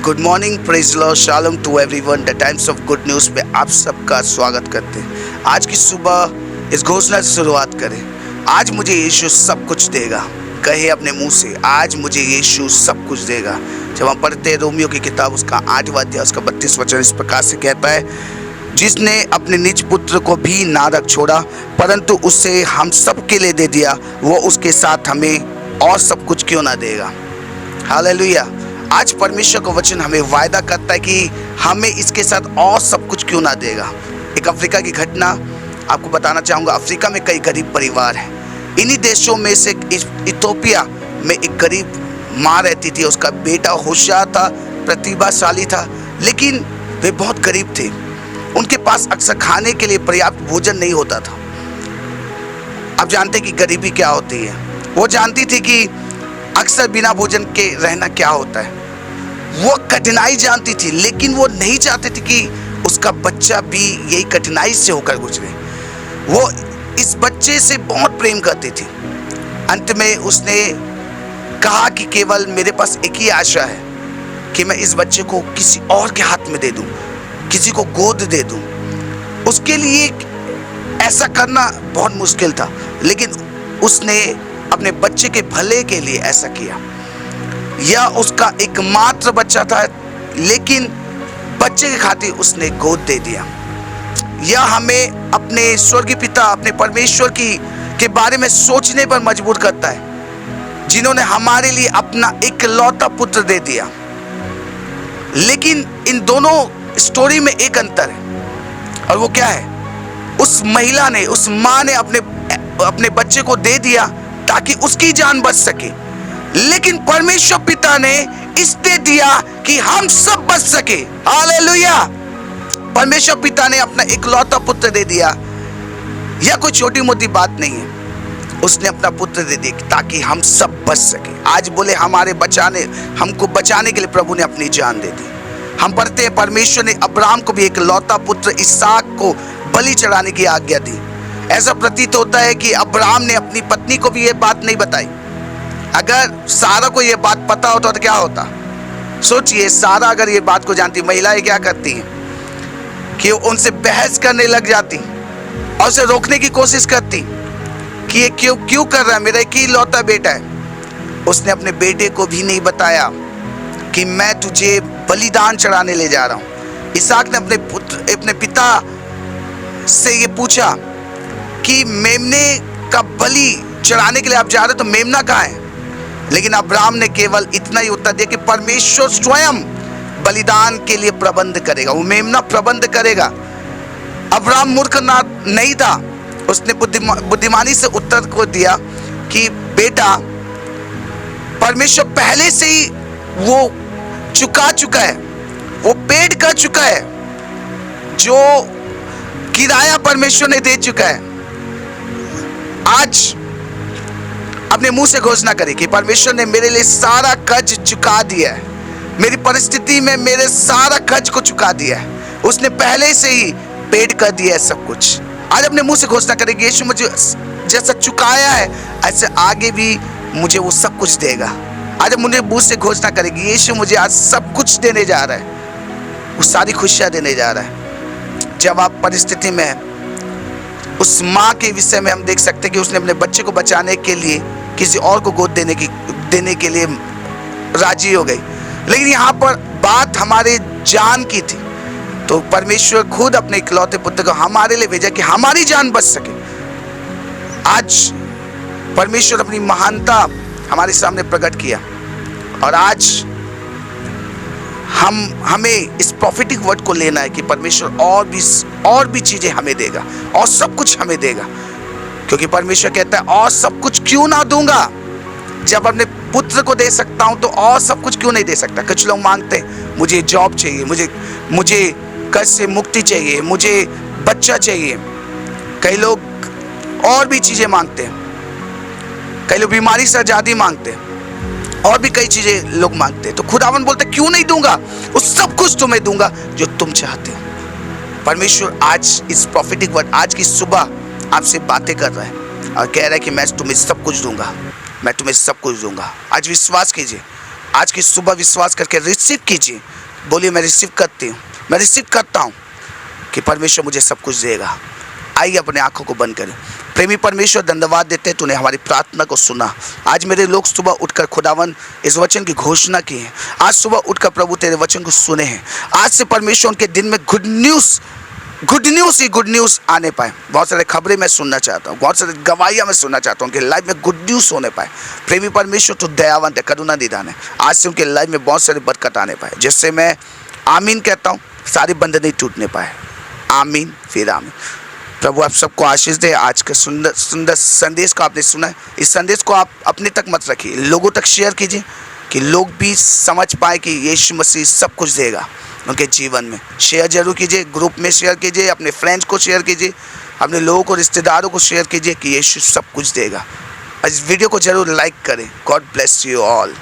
Good morning, praise lord, shalom to everyone. The times of good news में आप सबका स्वागत करते हैं। आज की सुबह इस घोषणा से शुरुआत करें, आज मुझे यीशु सब कुछ देगा। कहे अपने मुंह से, आज मुझे यीशु सब कुछ देगा। जब हम पढ़ते हैं रोमियो की किताब उसका 8वां अध्याय उसका 32 वचन इस प्रकार से कहता है, जिसने अपने निज पुत्र को भी ना रख छोड़ा परंतु उसे हम सब के लिए दे दिया, वो उसके साथ हमें और सब कुछ क्यों ना देगा। हालेलुया। आज परमेश्वर का वचन हमें वायदा करता है कि हमें इसके साथ और सब कुछ क्यों ना देगा। एक अफ्रीका की घटना आपको बताना चाहूँगा। अफ्रीका में कई गरीब परिवार हैं। इन्हीं देशों में से इथोपिया में एक गरीब माँ रहती थी। उसका बेटा होशियार था, प्रतिभाशाली था, लेकिन वे बहुत गरीब थे। उनके पास अक्सर खाने के लिए पर्याप्त भोजन नहीं होता था। आप जानते कि गरीबी क्या होती है। वो जानती थी कि अक्सर बिना भोजन के रहना क्या होता है। वो कठिनाई जानती थी, लेकिन वो नहीं चाहती थी कि उसका बच्चा भी यही कठिनाई से होकर गुजरे। वो इस बच्चे से बहुत प्रेम करती थी। अंत में उसने कहा कि केवल मेरे पास एक ही आशा है कि मैं इस बच्चे को किसी और के हाथ में दे दूं, किसी को गोद दे दूं। उसके लिए ऐसा करना बहुत मुश्किल था, लेकिन उसने अपने बच्चे के भले के लिए ऐसा किया। यह उसका एकमात्र बच्चा था, लेकिन बच्चे के खातिर उसने गोद दे दिया। यह हमें अपने स्वर्गीय पिता, अपने परमेश्वर के बारे में सोचने पर मजबूर करता है, जिन्होंने हमारे लिए अपना इकलौता पुत्र दे दिया। लेकिन इन दोनों स्टोरी में एक अंतर है, और वो क्या है? उस महिला ने, उस माँ ने अपने बच्चे को दे दिया ताकि उसकी जान बच सके, लेकिन परमेश्वर पिता ने इसलिए दिया कि हम सब बच सके। हालेलुया। परमेश्वर पिता ने अपना इकलौता पुत्र दे दिया। यह कोई छोटी मोटी बात नहीं है। उसने अपना पुत्र दे दिया ताकि हम सब बच सके। आज बोले हमको बचाने के लिए प्रभु ने अपनी जान दे दी। हम पढ़ते हैं परमेश्वर ने अब्राहम को भी इकलौता पुत्र इसहाक को बलि चढ़ाने की आज्ञा दी। ऐसा प्रतीत होता है कि अब्राहम ने अपनी पत्नी को भी यह बात नहीं बताई। अगर सारा को यह बात पता होता तो क्या होता? सोचिए, सारा अगर ये बात को जानती, महिलाएं क्या करती हैं कि उनसे बहस करने लग जाती और उसे रोकने की कोशिश करती कि ये क्यों कर रहा है, मेरा एक ही लौता बेटा है। उसने अपने बेटे को भी नहीं बताया कि मैं तुझे बलिदान चढ़ाने ले जा रहा हूँ। इसहाक ने अपने पिता से ये पूछा कि मेमने का बलि चढ़ाने के लिए आप जा रहे हो, तो मेमना कहाँ है? लेकिन अब्राहम ने केवल इतना ही उत्तर दिया कि परमेश्वर स्वयं बलिदान के लिए प्रबंध करेगा, वो मेमना प्रबंध करेगा। अब्राहम मूर्ख नहीं था। उसने बुद्धिमानी से उत्तर को दिया कि बेटा, परमेश्वर पहले से ही वो चुका है, वो पेड कर चुका है, जो किराया परमेश्वर ने दे चुका है। आज अपने मुंह से घोषणा करें कि परमेश्वर ने मेरे लिए सारा कर्ज चुका दिया है। मेरी परिस्थिति में मेरे सारा कर्ज को चुका दिया है। उसने पहले से ही पेड कर दिया है सब कुछ। आज अपने मुंह से घोषणा करें कि यीशु मुझे जैसा चुकाया है, ऐसे आगे भी मुझे वो सब कुछ देगा। आज मुझे मुंह से घोषणा करेगी, यीशु मुझे आज सब कुछ देने जा रहा है, वो सारी खुशियाँ देने जा रहा है। जब आप परिस्थिति में हैं, उस माँ के विषय में हम देख सकते हैं कि उसने अपने बच्चे को बचाने के लिए किसी और को गोद देने के लिए राजी हो गई। लेकिन यहाँ पर बात हमारे जान की थी, तो परमेश्वर खुद अपने इकलौते पुत्र को हमारे लिए भेजा कि हमारी जान बच सके। आज परमेश्वर अपनी महानता हमारे सामने प्रकट किया, और आज हमें इस प्रॉफिटिक वर्ड को लेना है कि परमेश्वर और भी चीजें हमें देगा, और सब कुछ हमें देगा, क्योंकि परमेश्वर कहता है और सब कुछ क्यों ना दूंगा। जब अपने पुत्र को दे सकता हूं तो और सब कुछ क्यों नहीं दे सकता। कुछ लोग मांगते हैं, मुझे जॉब चाहिए, मुझे कर्ज से मुक्ति चाहिए, मुझे बच्चा चाहिए। कई लोग और भी चीजें मांगते हैं, कई लोग बीमारी से आजादी मांगते हैं, और भी कई चीजें लोग मांगते हैं। तो खुदावन बोलते क्यों नहीं दूंगा, वो सब कुछ तुम्हें दूंगा जो तुम चाहते हो। परमेश्वर आज इस प्रॉफिटिक वर्ड, आज की सुबह आपसे बातें कर रहा है और कह रहा है कि मैं तुम्हें सब कुछ दूंगा, मैं तुम्हें सब कुछ दूंगा। आज विश्वास कीजिए, आज की सुबह विश्वास करके रिसीव कीजिए। बोलिए मैं रिसीव करती हूँ, मैं रिसीव करता हूँ कि परमेश्वर मुझे सब कुछ देगा। आइए अपने आंखों को बंद करें। प्रेमी परमेश्वर, धन्यवाद देते हैं तूने हमारी प्रार्थना को सुना। आज मेरे लोग सुबह उठकर खुदावन इस वचन की घोषणा की है। आज सुबह उठकर प्रभु तेरे वचन को सुने हैं। आज से परमेश्वर उनके दिन में गुड न्यूज़ आने पाए। बहुत सारे खबरें मैं सुनना चाहता हूँ, बहुत सारे गवाहियाँ मैं सुनना चाहता हूँ कि लाइफ में गुड न्यूज़ होने पाए। प्रेमी परमेश्वर तो दयावंत है, करुणा निदान है। आज से उनके लाइफ में बहुत सारी बरकत आने पाए। जिससे मैं आमीन कहता हूँ, सारे बंधन नहीं टूटने पाए। आमीन फिर आमीन। प्रभु आप सबको आशीष दे। आज के सुंदर सुंदर संदेश को आपने सुना है। इस संदेश को आप अपने तक मत रखिए, लोगों तक शेयर कीजिए कि लोग भी समझ पाए कि यीशु मसीह सब कुछ देगा उनके जीवन में। शेयर जरूर कीजिए, ग्रुप में शेयर कीजिए, अपने फ्रेंड्स को शेयर कीजिए, अपने लोगों को, रिश्तेदारों को शेयर कीजिए कि यीशु सब कुछ देगा। इस वीडियो को जरूर लाइक करें। God bless you all.